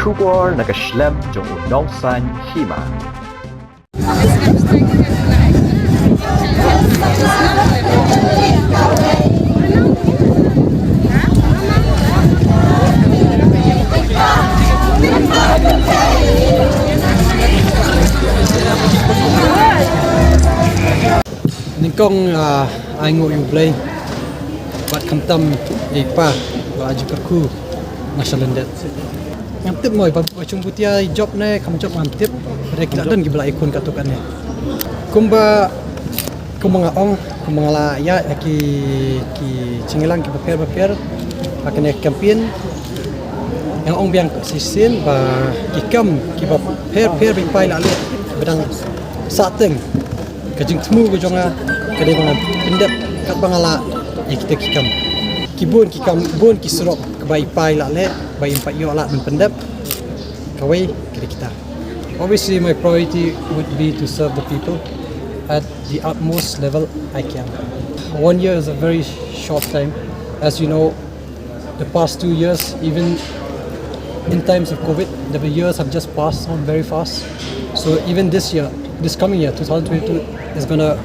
Kubor nakaslem Jong unongsan Hima. Ningkong ai ngộ yu play bat kamtam ipa ba ajukaku nasalendet ngantip moi ba chung putia job ne kam job ngantip rekila dan gibla ikun katukan ne kumba kumanga ong kumangala ya ki cingilang ki paper akene campaign yang ong biang sisin ba kikam ki paper bi pai la le bedang sateng ke Jingthmu ke Jong ke dia bang Pyndep kat bangala ya kita kikam bun kisrok ke bai pai la le bai empat yo la men Pyndep kawai ke kita. Obviously my priority would be to serve the people at the utmost level I can. 1 year is a very short time. As you know, the past 2 years, even in times of COVID, the years have just passed on very fast. So even this year, this coming year, 2022, is gonna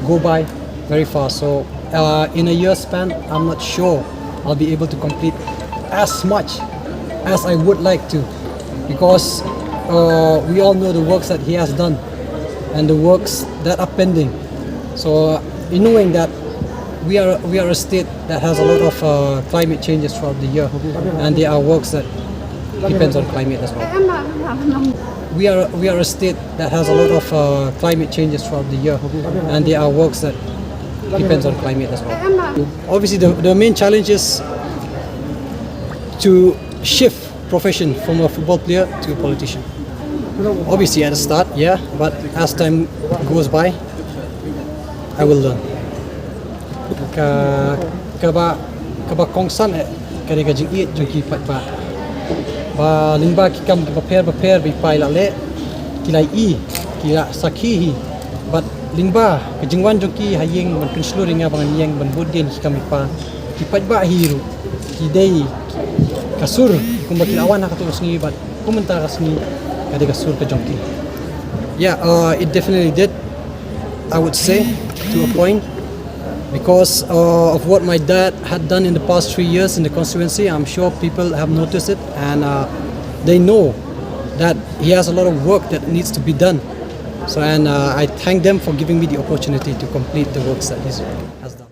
go by very fast. So in a year span, I'm not sure I'll be able to complete as much as I would like to, because we all know the works that he has done and the works that are pending. So in knowing that we are a state that has a lot of climate changes throughout the year, and there are works that depends on climate as well. We are a state that has a lot of climate changes throughout the year, and there are works that depends on climate as well. Obviously, the main challenge is to shift profession from a football player to a politician. Obviously, at the start, yeah, but as time goes by, I will learn. Kaba kongsan kare ka jing it jong ki pat ba lingba ki kam ba pair bi pai la le kilai kila sakhi but lingba ka jingwan jong ki hayeng ban penslu ringa bang yang ban bodien ki kam pa ki pat ba hiru ki dei kasur kumba kilawan ka to sngi but kumentar kasni kade kasur ka jong ki. Yeah, it definitely did, I would say, to a point, because of what my dad had done in the past 3 years in the constituency. I'm sure people have noticed it, and they know that he has a lot of work that needs to be done. So, and I thank them for giving me the opportunity to complete the works that he has done.